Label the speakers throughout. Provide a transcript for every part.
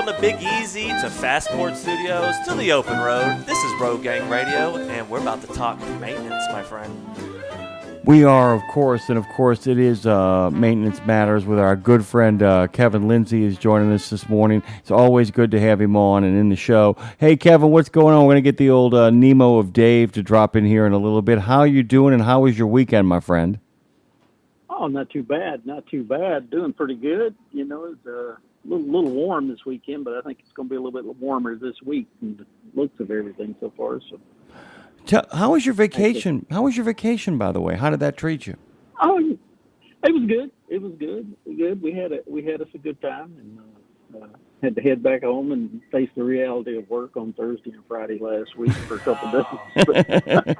Speaker 1: from the Big Easy to Fastport Studios to the open road, this is Road Gang Radio, and we're about to talk maintenance, my friend.
Speaker 2: We are, of course, and of course it is Maintenance Matters with our good friend Kevin Lindsey is joining us this morning. It's always good to have him on and in the show. Hey, Kevin, what's going on? We're going to get the old Nemo of Dave to drop in here in a little bit. How are you doing, and how was your weekend, my friend?
Speaker 3: Oh, not too bad. Doing pretty good. You know, it's a little warm this weekend, but I think it's going to be a little bit warmer this week from the looks of everything so far. So,
Speaker 2: how was your vacation? How was your vacation, by the way? How did that treat you?
Speaker 3: Oh, it was good. It was good. We had us a good time, and had to head back home and face the reality of work on Thursday and Friday last week for a couple of days.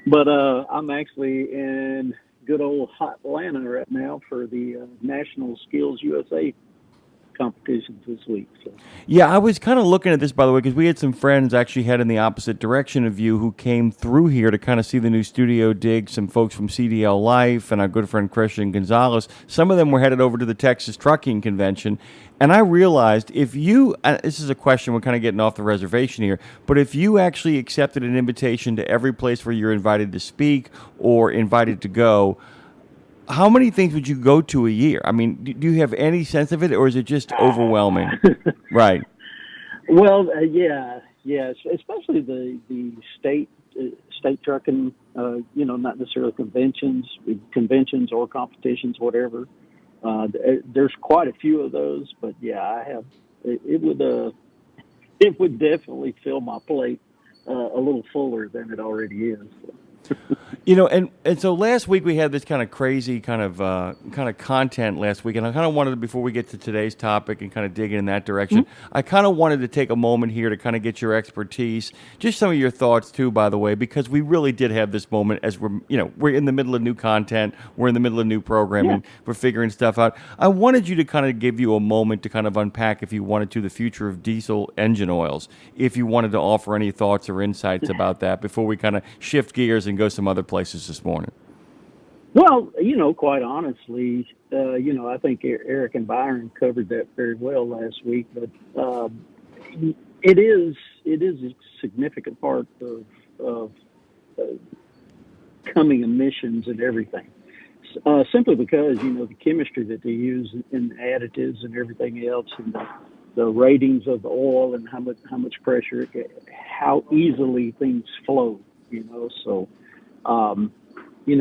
Speaker 3: But I'm actually in good old hot Atlanta right now for the National Skills USA competitions this week. So.
Speaker 2: Yeah, I was kind of looking at this, by the way, because we had some friends actually head in the opposite direction of you who came through here to kind of see the new studio dig, some folks from CDL Life and our good friend Christian Gonzalez. Some of them were headed over to the Texas Trucking Convention. And I realized if you, this is a question, we're kind of getting off the reservation here, but if you actually accepted an invitation to every place where you're invited to speak or invited to go, how many things would you go to a year? I mean, do you have any sense of it, or is it just overwhelming? Right.
Speaker 3: Well, yeah, especially the state trucking, not necessarily conventions or competitions, whatever. There's quite a few of those, but yeah, I have. It would definitely fill my plate a little fuller than it already is.
Speaker 2: You know, and so last week we had this kind of crazy kind of content last week, and I kind of wanted to, before we get to today's topic and kind of dig in that direction, I kind of wanted to take a moment here to kind of get your expertise, just some of your thoughts too, by the way, because we really did have this moment as we're in the middle of new content, we're in the middle of new programming, we're figuring stuff out. I wanted you to kind of give you a moment to kind of unpack, if you wanted to, the future of diesel engine oils, if you wanted to offer any thoughts or insights about that before we kind of shift gears and go some other places this morning.
Speaker 3: Well, quite honestly, I think Eric and Byron covered that very well last week, but it is a significant part of coming emissions and everything. Simply because, the chemistry that they use in additives and everything else, and the ratings of the oil and how much pressure, how easily things flow, so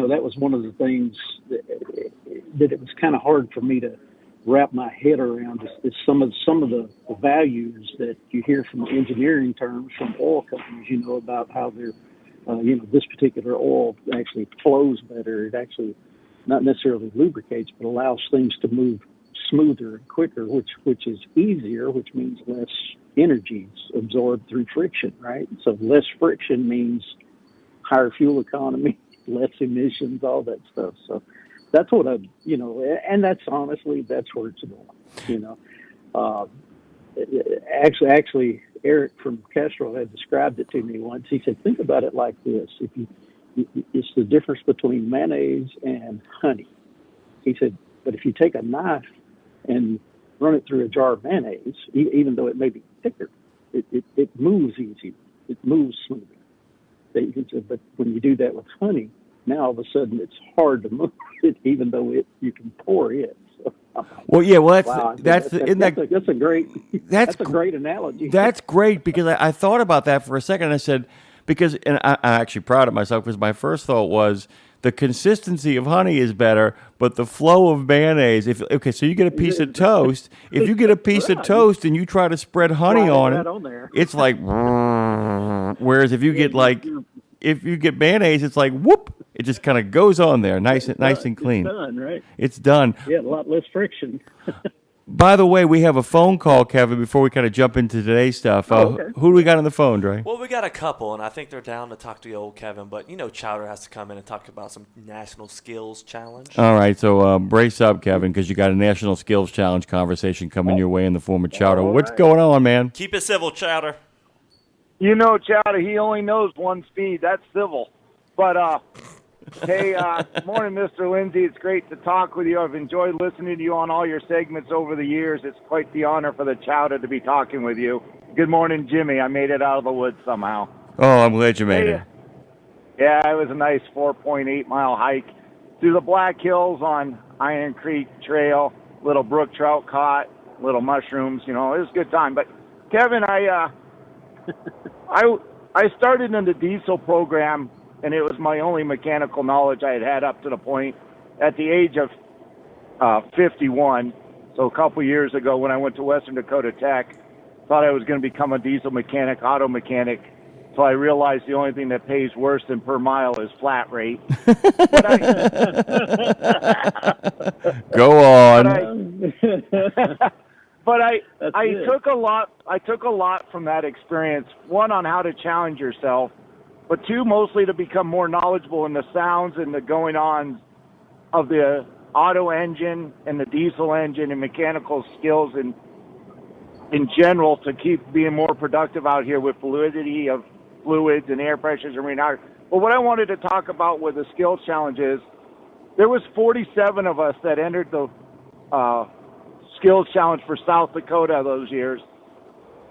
Speaker 3: that was one of the things that it was kind of hard for me to wrap my head around is some of the values that you hear from engineering terms from oil companies, about how they're, this particular oil actually flows better. It actually not necessarily lubricates, but allows things to move smoother and quicker, which is easier, which means less energy is absorbed through friction, right? So less friction means higher fuel economy, less emissions, all that stuff. So that's what and that's honestly, that's where it's going, Actually, Eric from Kestrel had described it to me once. He said, think about it like this. It's the difference between mayonnaise and honey. He said, but if you take a knife and run it through a jar of mayonnaise, even though it may be thicker, it moves easier. It moves smoother. But when you do that with honey, now all of a sudden it's hard to move it, even though you can pour it. So,
Speaker 2: that's
Speaker 3: a great analogy.
Speaker 2: That's great, because I thought about that for a second. And I said, I'm actually proud of myself, because my first thought was the consistency of honey is better, but the flow of mayonnaise. So you get a piece of toast. If you get a piece of toast and you try to spread honey on it, it's like. Whereas if you get mayonnaise, it's like whoop. It just kind of goes on there, nice and clean.
Speaker 3: It's done, right?
Speaker 2: It's done.
Speaker 3: Yeah, a lot less friction.
Speaker 2: By the way, we have a phone call, Kevin, before we kind of jump into today's stuff.
Speaker 3: Okay.
Speaker 2: Who do we got on the phone, Dre?
Speaker 1: Well, we got a couple, and I think they're down to talk to the old Kevin, but Chowder has to come in and talk about some National Skills Challenge.
Speaker 2: All right, so brace up, Kevin, because you got a National Skills Challenge conversation coming your way in the form of Chowder. What's going on, man?
Speaker 1: Keep it civil, Chowder.
Speaker 4: Chowder, he only knows one speed. That's civil. But Hey, morning, Mr. Lindsey. It's great to talk with you. I've enjoyed listening to you on all your segments over the years. It's quite the honor for the chowder to be talking with you. Good morning, Jimmy. I made it out of the woods somehow.
Speaker 2: Oh, I'm glad you made it.
Speaker 4: Yeah, it was a nice 4.8-mile hike through the Black Hills on Iron Creek Trail. Little brook trout caught, little mushrooms. It was a good time. But Kevin, I started in the diesel program, and it was my only mechanical knowledge I had up to the point at the age of 51. So a couple years ago when I went to Western Dakota Tech, thought I was going to become a diesel mechanic, auto mechanic. So I realized the only thing that pays worse than per mile is flat rate.
Speaker 2: Go on.
Speaker 4: But I took a lot from that experience. One, on how to challenge yourself, but two, mostly to become more knowledgeable in the sounds and the going on of the auto engine and the diesel engine and mechanical skills and in general to keep being more productive out here with fluidity of fluids and air pressures and marine air. But what I wanted to talk about with the skill challenges, there was 47 of us that entered the skills challenge for South Dakota those years.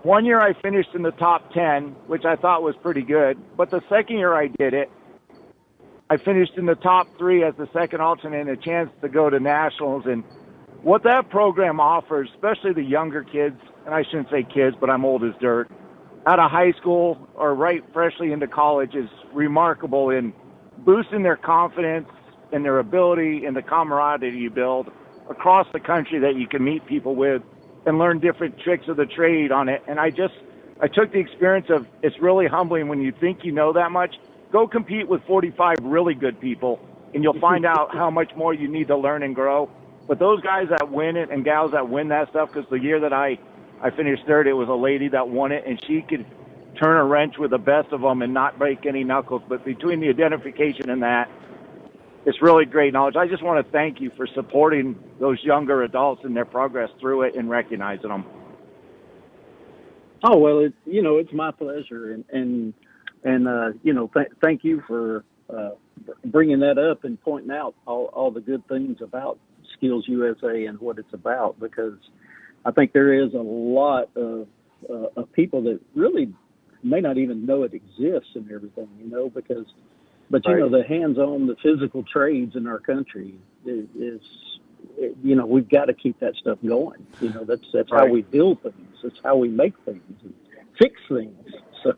Speaker 4: One year I finished in the top 10, which I thought was pretty good. But the second year I did it, I finished in the top 3 as the second alternate and a chance to go to nationals. And what that program offers, especially the younger kids, and I shouldn't say kids, but I'm old as dirt, out of high school or right freshly into college is remarkable in boosting their confidence and their ability and the camaraderie you build across the country that you can meet people with and learn different tricks of the trade on it. And I took the experience of, it's really humbling when you think you know that much. Go compete with 45 really good people, and you'll find out how much more you need to learn and grow. But those guys that win it and gals that win that stuff, because the year that I finished third, it was a lady that won it, and she could turn a wrench with the best of them and not break any knuckles. But between the identification and that, it's really great knowledge. I just want to thank you for supporting those younger adults in their progress through it and recognizing them.
Speaker 3: Oh, well, it's my pleasure. And thank you for bringing that up and pointing out all the good things about Skills USA and what it's about, because I think there is a lot of people that really may not even know it exists and everything, but
Speaker 4: Right.
Speaker 3: the hands-on, the physical trades in our country is we've got to keep that stuff going. That's
Speaker 4: Right.
Speaker 3: how we build things. That's how we make things and fix things. So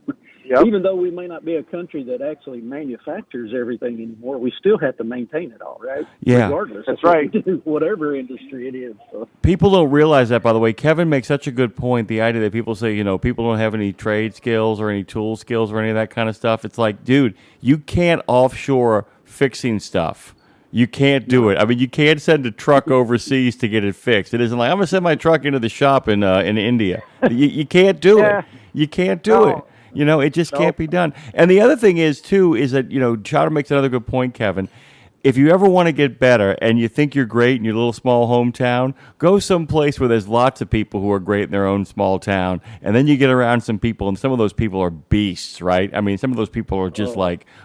Speaker 4: Yep.
Speaker 3: even though we may not be a country that actually manufactures everything anymore, we still have to maintain it all, right?
Speaker 2: Yeah.
Speaker 3: Regardless.
Speaker 4: That's
Speaker 3: of what
Speaker 4: right.
Speaker 3: we do, whatever industry it is. So.
Speaker 2: People don't realize that, by the way. Kevin makes such a good point. The idea that people say, people don't have any trade skills or any tool skills or any of that kind of stuff. It's like, dude, you can't offshore fixing stuff. You can't do it. I mean, you can't send a truck overseas to get it fixed. It isn't like, I'm going to send my truck into the shop in India. You can't do it. You can't do it. It just can't be done. And the other thing is, too, is that, Chowder makes another good point, Kevin. If you ever want to get better and you think you're great in your little small hometown, go someplace where there's lots of people who are great in their own small town. And then you get around some people, and some of those people are beasts, right? I mean, some of those people are just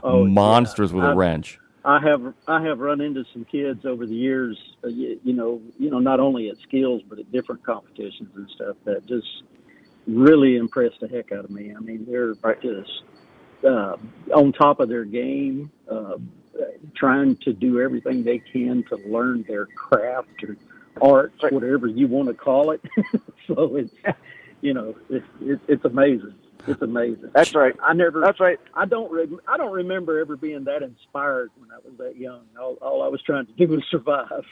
Speaker 2: monsters with a wrench.
Speaker 3: I have run into some kids over the years, not only at skills, but at different competitions and stuff that just really impressed the heck out of me. I mean, they're just on top of their game, trying to do everything they can to learn their craft or art, whatever you want to call it. So it's amazing. It's amazing.
Speaker 4: That's right. That's right.
Speaker 3: I don't remember ever being that inspired when I was that young. All I was trying to do was survive.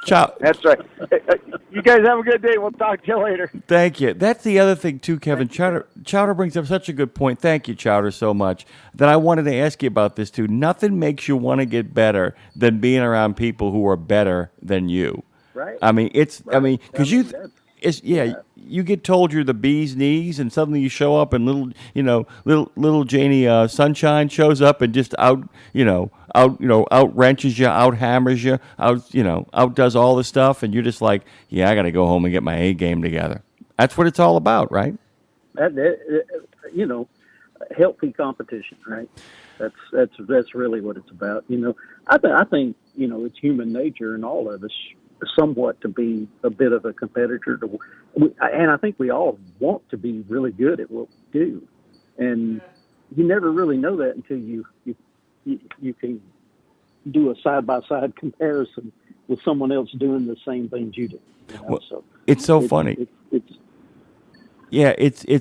Speaker 4: That's right. You guys have a good day. We'll talk to you later.
Speaker 2: Thank you. That's the other thing, too, Kevin. Chowder brings up such a good point. Thank you, Chowder, so much. That I wanted to ask you about this, too. Nothing makes you want to get better than being around people who are better than you.
Speaker 3: Right.
Speaker 2: I mean, because you get told you're the bee's knees, and suddenly you show up, and little Janie Sunshine shows up and just out wrenches you, out hammers you, outdoes all the stuff, and you're just like, yeah, I got to go home and get my A game together. That's what it's all about, right?
Speaker 3: Healthy competition, right? That's really what it's about. I think it's human nature in all of us somewhat to be a bit of a competitor. And I think we all want to be really good at what we do, and you never really know that until you can do a side by side comparison with someone else doing the same things you do.
Speaker 2: Well, so it's so funny. It's.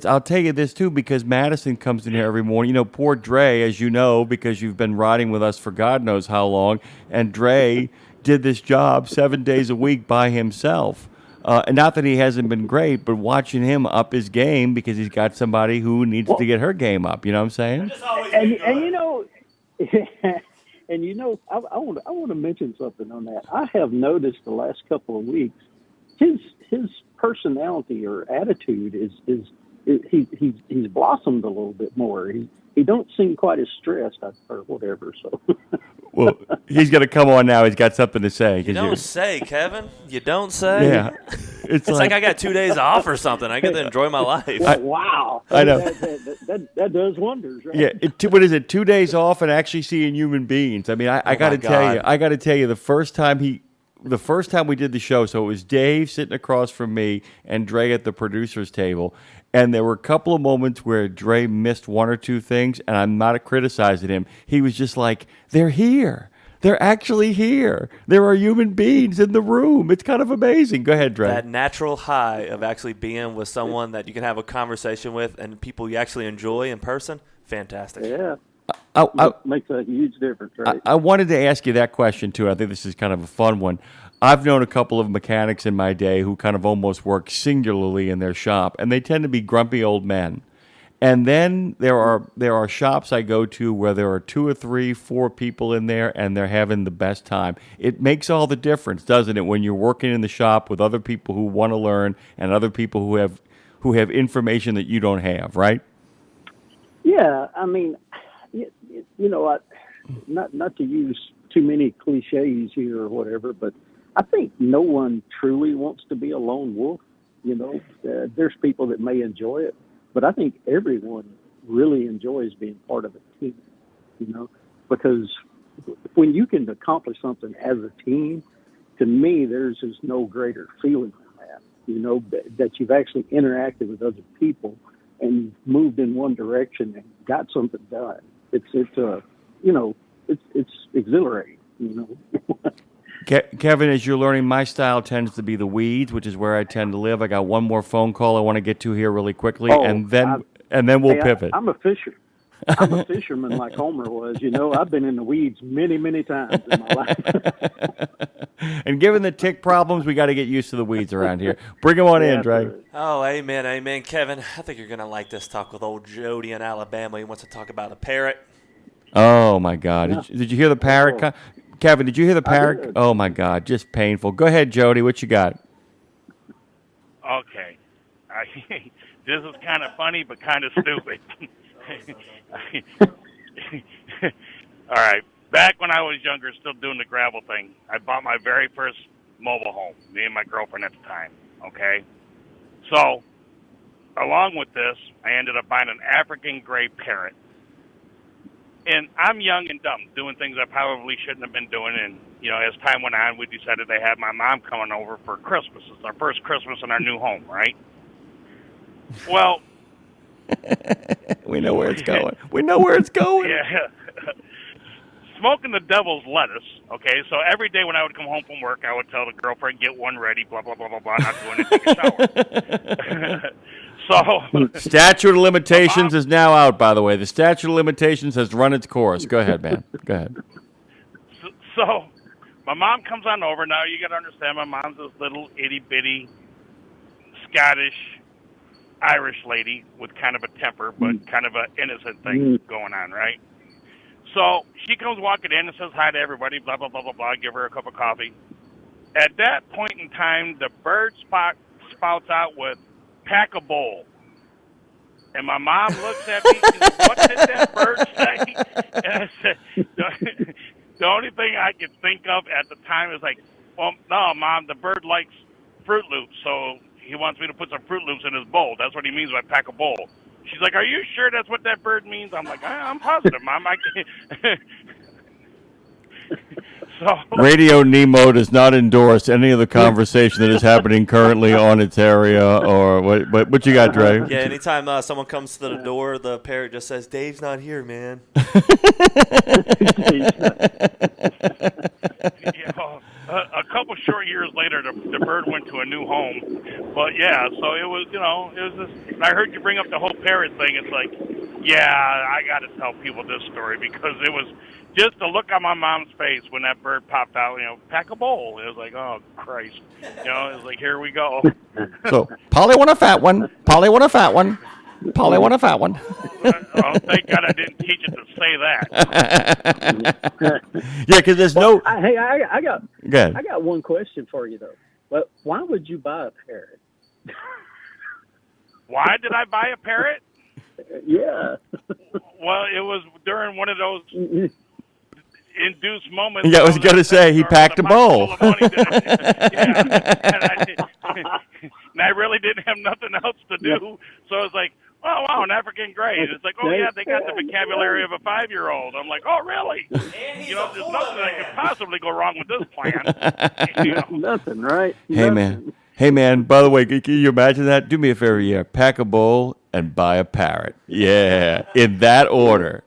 Speaker 2: I'll tell you this too, because Madison comes in here every morning. Poor Dre, as you know, because you've been riding with us for God knows how long, and Dre did this job 7 days a week by himself. And not that he hasn't been great, but watching him up his game because he's got somebody who needs to get her game up. You know what I'm saying?
Speaker 3: I want to mention something on that. I have noticed the last couple of weeks, his personality or attitude he's blossomed a little bit more. He don't seem quite as stressed or whatever. So.
Speaker 2: Well, he's going to come on now. He's got something to say.
Speaker 1: You don't say, Kevin. You don't say.
Speaker 2: Yeah.
Speaker 1: It's like I got 2 days off or something. I get to enjoy my life.
Speaker 3: Wow.
Speaker 2: I know.
Speaker 3: That does wonders, right?
Speaker 2: Yeah. What is it? 2 days off and actually seeing human beings. I mean, I got to tell you, the first time we did the show, so it was Dave sitting across from me and Dre at the producer's table. And there were a couple of moments where Dre missed one or two things, and I'm not criticizing him. He was just like, they're here. They're actually here. There are human beings in the room. It's kind of amazing. Go ahead, Dre.
Speaker 1: That natural high of actually being with someone that you can have a conversation with and people you actually enjoy in person, fantastic.
Speaker 3: Yeah. It makes a huge difference, right?
Speaker 2: I wanted to ask you that question, too. I think this is kind of a fun one. I've known a couple of mechanics in my day who kind of almost work singularly in their shop, and they tend to be grumpy old men. And then there are shops I go to where there are 2 or 3, 4 people in there, and they're having the best time. It makes all the difference, doesn't it, when you're working in the shop with other people who want to learn and other people who have information that you don't have, right?
Speaker 3: Yeah, I mean, not to use too many cliches here or whatever, but I think no one truly wants to be a lone wolf. There's people that may enjoy it, but I think everyone really enjoys being part of a team, because when you can accomplish something as a team, to me, there's just no greater feeling than that, that you've actually interacted with other people and moved in one direction and got something done. It's exhilarating,
Speaker 2: Kevin, as you're learning, my style tends to be the weeds, which is where I tend to live. I got one more phone call I want to get to here really quickly, and then we'll pivot.
Speaker 3: I'm a fisher. I'm a fisherman like Homer was. I've been in the weeds many, many times in my life.
Speaker 2: And given the tick problems, we got to get used to the weeds around here. Bring them on in, Dre.
Speaker 1: Oh, amen. Kevin, I think you're going to like this talk with old Jody in Alabama. He wants to talk about a parrot.
Speaker 2: Oh, my God.
Speaker 3: Yeah.
Speaker 2: Did you hear the parrot? Kevin, did you hear the parrot? Oh, my God. Just painful. Go ahead, Jody. What you got?
Speaker 5: Okay. This is kind of funny, but kind of stupid. All right. Back when I was younger, still doing the gravel thing, I bought my very first mobile home, me and my girlfriend at the time, okay? So, along with this, I ended up buying an African gray parrot. And I'm young and dumb, doing things I probably shouldn't have been doing. And, as time went on, we decided to have my mom coming over for Christmas. It's our first Christmas in our new home, right? Well,
Speaker 2: we know where it's going. We know where it's going.
Speaker 5: Yeah. Smoking the devil's lettuce, okay? So every day when I would come home from work, I would tell the girlfriend, get one ready, blah, blah, blah, blah, blah, not doing anything, take a shower. So
Speaker 2: statute of limitations is now out, by the way. The statute of limitations has run its course. Go ahead, man. Go ahead.
Speaker 5: So my mom comes on over. Now, you got to understand, my mom's this little itty-bitty Scottish Irish lady with kind of a temper, but kind of an innocent thing going on, right? So she comes walking in and says hi to everybody, blah, blah, blah, blah, blah, give her a cup of coffee. At that point in time, the bird spouts out with, pack a bowl. And my mom looks at me and says, what did that bird say? And I said, the only thing I could think of at the time is like, well, no, Mom, the bird likes Fruit Loops, so he wants me to put some Fruit Loops in his bowl. That's what he means by pack a bowl. She's like, "Are you sure that's what that bird means?" I'm like, "I'm positive, Mom. I can't." So
Speaker 2: Radio Nemo does not endorse any of the conversation that is happening currently on its area, or what you got, Dre?
Speaker 1: Yeah, anytime someone comes to the door, the parrot just says, "Dave's not here, man."
Speaker 5: A couple short years later, the bird went to a new home. But yeah, so it was just. And I heard you bring up the whole parrot thing. It's like, yeah, I got to tell people this story because it was just the look on my mom's face when that bird popped out. Pack a bowl. It was like, oh Christ, it was like, here we go.
Speaker 2: So Polly want a fat one. Polly want a fat one. Polly want a fat one.
Speaker 5: Oh, thank God I didn't teach it to say that.
Speaker 2: Yeah, because there's no.
Speaker 3: Hey, I got
Speaker 2: Good.
Speaker 3: I got one question for you though. But why would you buy a parrot?
Speaker 5: Why did I buy a parrot?
Speaker 3: Yeah.
Speaker 5: Well, it was during one of those induced moments.
Speaker 2: Yeah, I was going to say he packed a bowl.
Speaker 5: And I really didn't have nothing else to do, so I was like, "Oh wow, an African gray." And it's like, "Oh yeah, they got the vocabulary of a 5-year-old." I'm like, "Oh really?" There's nothing that could possibly go wrong with this plan.
Speaker 3: Nothing, right?
Speaker 2: Hey man. By the way, can you imagine that? Do me a favor, pack a bowl and buy a parrot. Yeah, in that order.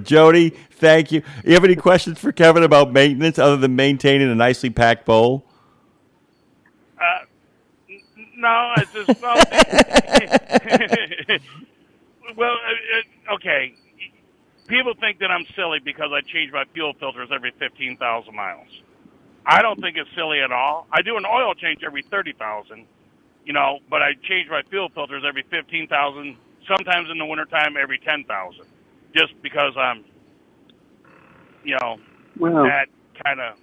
Speaker 2: Jody, thank you. You have any questions for Kevin about maintenance other than maintaining a nicely packed bowl?
Speaker 5: No, it's just well, okay. People think that I'm silly because I change my fuel filters every 15,000 miles. I don't think it's silly at all. I do an oil change every 30,000, but I change my fuel filters every 15,000. Sometimes in the wintertime, every 10,000, just because I'm, that kind of.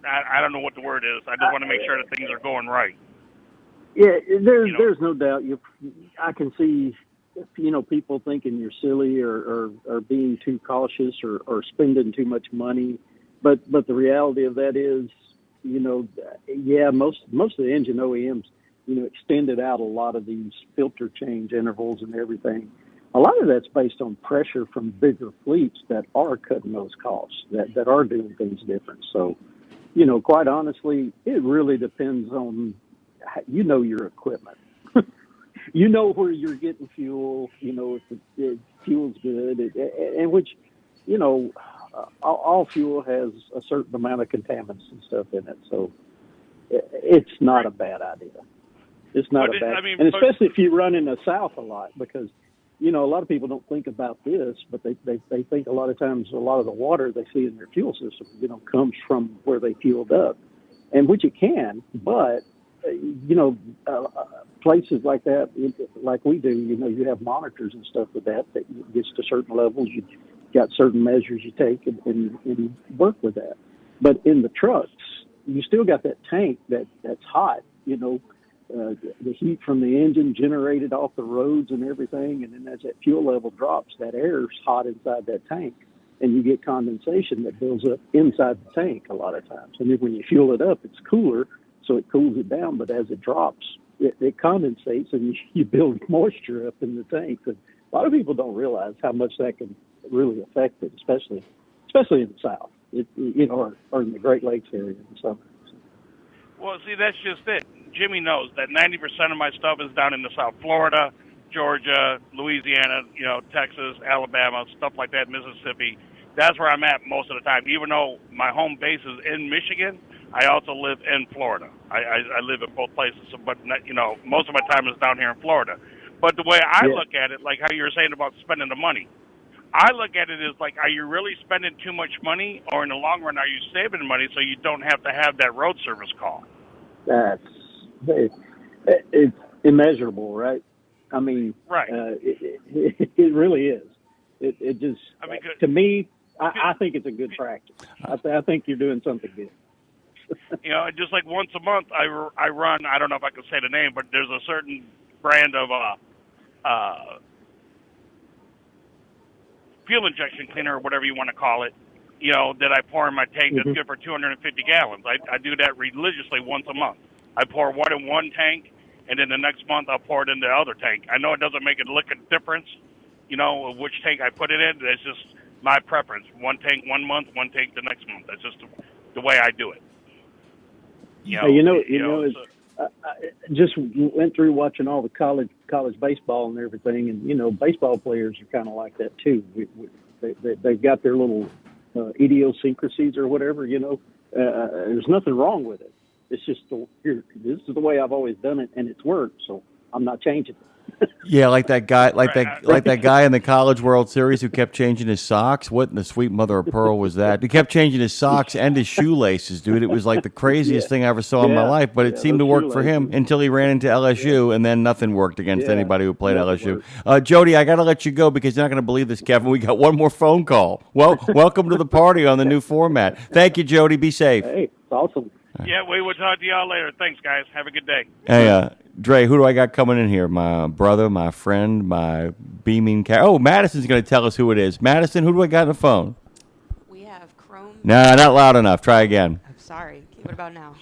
Speaker 5: I don't know what the word is. I just want to make sure that things are going right.
Speaker 3: Yeah, there's no doubt. I can see, people thinking you're silly or being too cautious or spending too much money. But the reality of that is, most of the engine OEMs, extended out a lot of these filter change intervals and everything. A lot of that's based on pressure from bigger fleets that are cutting those costs, that are doing things different. So, quite honestly, it really depends on, your equipment. Where you're getting fuel, if the fuel's good, and which, all fuel has a certain amount of contaminants and stuff in it. So it's not a bad idea. It's not and especially if you run in the South a lot, because, a lot of people don't think about this, but they think a lot of times a lot of the water they see in their fuel system, comes from where they fueled up, and which it can, but, places like that, like we do, you have monitors and stuff with that gets to certain levels. You got certain measures you take and work with that. But in the trucks, you still got that tank that's hot, the heat from the engine generated off the roads and everything. And then as that fuel level drops, that air's hot inside that tank. And you get condensation that builds up inside the tank a lot of times. And then when you fuel it up, it's cooler, so it cools it down. But as it drops, it condensates and you build moisture up in the tank. And a lot of people don't realize how much that can really affect it, especially in the South, or in the Great Lakes area in the summer.
Speaker 5: Well, see, that's just it. Jimmy knows that 90% of my stuff is down in the South, Florida, Georgia, Louisiana, Texas, Alabama, stuff like that, Mississippi. That's where I'm at most of the time. Even though my home base is in Michigan, I also live in Florida. I live in both places, but most of my time is down here in Florida. But the way I look at it, like how you were saying about spending the money, I look at it as like, are you really spending too much money, or in the long run, are you saving money so you don't have to have that road service call?
Speaker 3: It's immeasurable, right? I mean,
Speaker 5: right.
Speaker 3: It really is. It just, to me, I think it's a good practice. I think you're doing something good.
Speaker 5: Just like once a month, I run, I don't know if I can say the name, but there's a certain brand of fuel injection cleaner, or whatever you want to call it, that I pour in my tank that's good for 250 gallons. I do that religiously once a month. I pour one in one tank, and then the next month I'll pour it in the other tank. I know it doesn't make a lick of difference, which tank I put it in. It's just my preference. One tank 1 month, one tank the next month. That's just the way I do it.
Speaker 3: I just went through watching all the college baseball and everything, and baseball players are kind of like that too. They've got their little idiosyncrasies or whatever. There's nothing wrong with it. It's just this is the way I've always done it, and it's worked. So I'm not changing it.
Speaker 2: Yeah, like that guy, that guy in the College World Series who kept changing his socks. What in the sweet mother of pearl was that? He kept changing his socks and his shoelaces, dude. It was like the craziest thing I ever saw in my life. But it seemed to work for him until he ran into LSU, and then nothing worked against anybody who played LSU. Jody, I got to let you go because you're not going to believe this, Kevin. We got one more phone call. Well, welcome to the party on the new format. Thank you, Jody. Be safe.
Speaker 3: Hey, it's awesome.
Speaker 5: Yeah, we will talk to y'all later. Thanks, guys. Have a good day.
Speaker 2: Hey, Dre, who do I got coming in here? My brother, my friend, my beaming cat. Oh, Madison's going to tell us who it is. Madison, who do I got on the phone?
Speaker 6: We have Chrome.
Speaker 2: Nah, not loud enough. Try again.
Speaker 6: I'm sorry. What about now?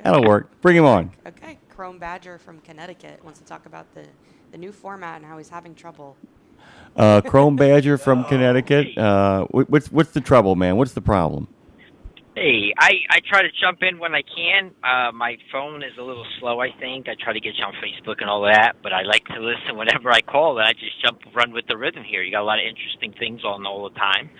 Speaker 2: That'll work. Bring him on.
Speaker 6: Okay. Chrome Badger from Connecticut wants to talk about the new format and how he's having trouble.
Speaker 2: Chrome Badger from Connecticut. What's the trouble, man? What's the problem?
Speaker 7: Hey, I try to jump in when I can. My phone is a little slow, I think. I try to get you on Facebook and all that, but I like to listen whenever I call, and I just run with the rhythm here. You got a lot of interesting things on all the time.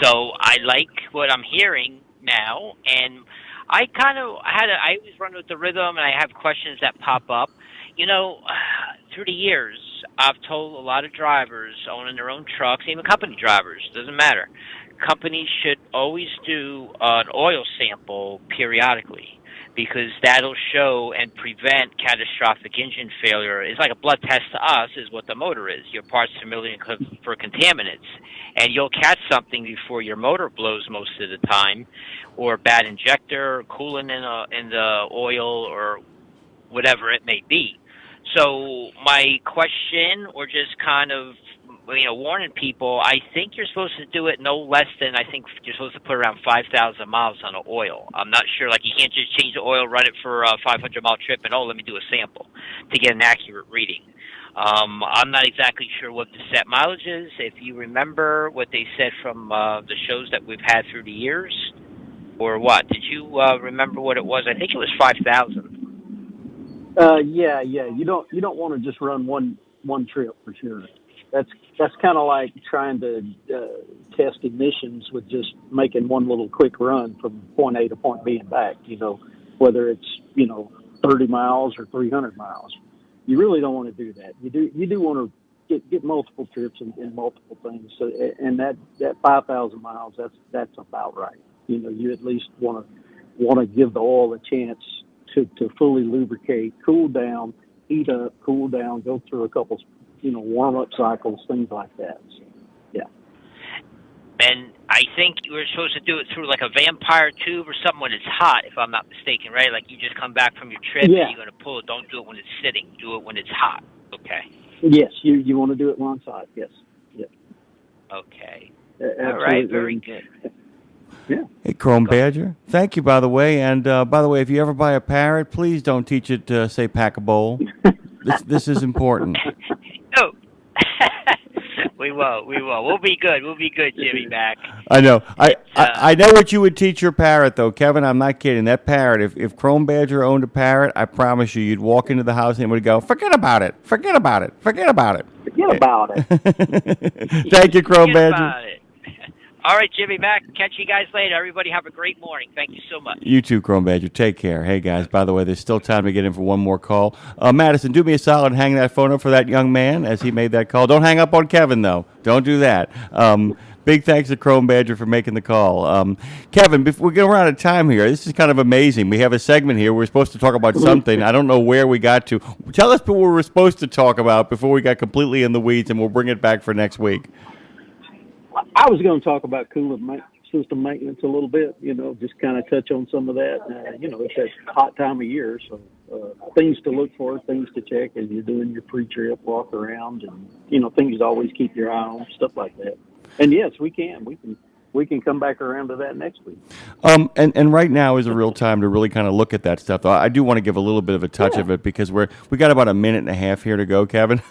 Speaker 7: So I like what I'm hearing now, and I always run with the rhythm, and I have questions that pop up. Through the years, I've told a lot of drivers owning their own trucks, even company drivers, doesn't matter. Companies should always do an oil sample periodically because that'll show and prevent catastrophic engine failure. It's like a blood test to us is what the motor is. Your parts per million for contaminants. And you'll catch something before your motor blows most of the time, or a bad injector, or coolant in the oil, or whatever it may be. So my question, or just kind of warning people, I think you're supposed to do it no less than, I think you're supposed to put around 5,000 miles on the oil. I'm not sure, you can't just change the oil, run it for a 500-mile trip, and, let me do a sample to get an accurate reading. I'm not exactly sure what the set mileage is. If you remember what they said from the shows that we've had through the years, or what? Did you remember what it was? I think it was 5,000.
Speaker 3: Yeah. You don't want to just run one trip for sure. That's kind of like trying to test emissions with just making one little quick run from point A to point B and back. Whether it's 30 miles or 300 miles. You really don't want to do that. You do want to get multiple trips and multiple things. So, and that 5,000 miles, that's about right. You at least want to give the oil a chance to fully lubricate, cool down, heat up, cool down, go through a couple warm-up cycles, things like that. So, yeah.
Speaker 7: And I think you were supposed to do it through like a vampire tube or something when it's hot, if I'm not mistaken, right? Like you just come back from your trip and you're going to pull it. Don't do it when it's sitting. Do it when it's hot. Okay.
Speaker 3: Yes, you want to do it when it's hot, yes. Yeah.
Speaker 7: Okay.
Speaker 3: All
Speaker 7: right, very good.
Speaker 3: Yeah.
Speaker 2: Hey, Chrome Badger. Thank you, by the way. And by the way, if you ever buy a parrot, please don't teach it to say pack a bowl. This is important.
Speaker 7: No. We will. We'll be good. Jimmy, back.
Speaker 2: I know. I know what you would teach your parrot, though, Kevin. I'm not kidding. That parrot, if Chrome Badger owned a parrot, I promise you'd walk into the house and it would go, forget about it.
Speaker 3: Forget about it.
Speaker 2: Thank you, Chrome Badger.
Speaker 7: All right, Jimmy, Mac. Catch you guys later. Everybody have a great morning. Thank you so much.
Speaker 2: You too, Chrome Badger. Take care. Hey, guys, by the way, there's still time to get in for one more call. Madison, do me a solid and hang that phone up for that young man as he made that call. Don't hang up on Kevin, though. Don't do that. Big thanks to Chrome Badger for making the call. Kevin, we're going out of time here. This is kind of amazing. We have a segment here. We're supposed to talk about something. I don't know where we got to. Tell us what we were supposed to talk about before we got completely in the weeds, and we'll bring it back for next week.
Speaker 3: I was going to talk about coolant system maintenance a little bit, just kind of touch on some of that. It's that hot time of year, so things to look for, things to check as you're doing your pre-trip walk around, and things to always keep your eye on, stuff like that. And yes, we can we can come back around to that next week.
Speaker 2: And right now is a real time to really kind of look at that stuff. I do want to give a little bit of a touch of it because we got about a minute and a half here to go, Kevin.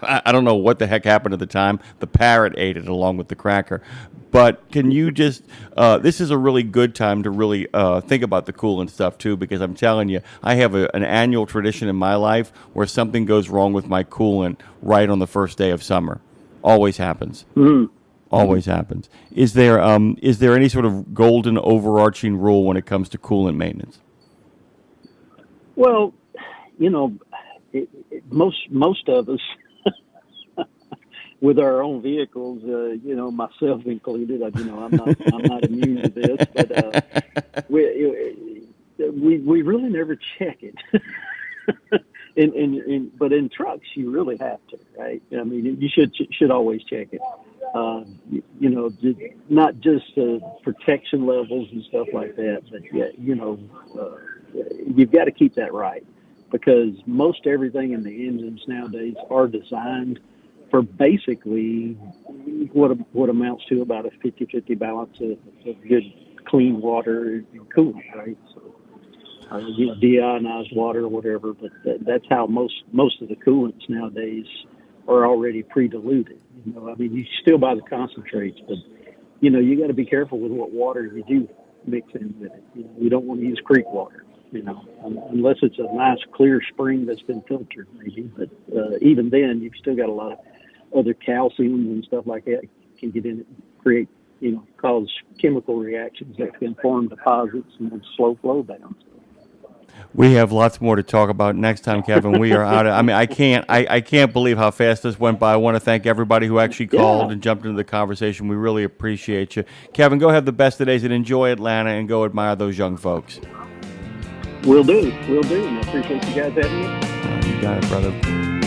Speaker 2: I don't know what the heck happened at the time. The parrot ate it along with the cracker. But can you just, this is a really good time to really think about the coolant stuff too, because I'm telling you, I have an annual tradition in my life where something goes wrong with my coolant right on the first day of summer. Always happens.
Speaker 3: Mm-hmm.
Speaker 2: Always happens. Is there any sort of golden overarching rule when it comes to coolant maintenance?
Speaker 3: Well, most of us, with our own vehicles, myself included, I'm not immune to this, but we really never check it. But in trucks, you really have to, right? I mean, you should always check it. Not just protection levels and stuff like that, but you've got to keep that right, because most everything in the engines nowadays are designed for basically what amounts to about a 50-50 balance of good clean water and coolant, right? So, deionized water or whatever, but that's how most of the coolants nowadays are already pre-diluted. I mean, you still buy the concentrates, but you got to be careful with what water you do mix in with it. You don't want to use creek water, unless it's a nice clear spring that's been filtered, maybe. But even then, you've still got a lot of other calciums and stuff like that can get in it, and create, cause chemical reactions that can form deposits and then slow flow down.
Speaker 2: We have lots more to talk about next time, Kevin. We are out of, I can't believe how fast this went by. I want to thank everybody who actually called and jumped into the conversation. We really appreciate you. Kevin, go have the best of days and enjoy Atlanta and go admire those young folks.
Speaker 3: Will do. And I appreciate you guys having me.
Speaker 2: You got it, brother.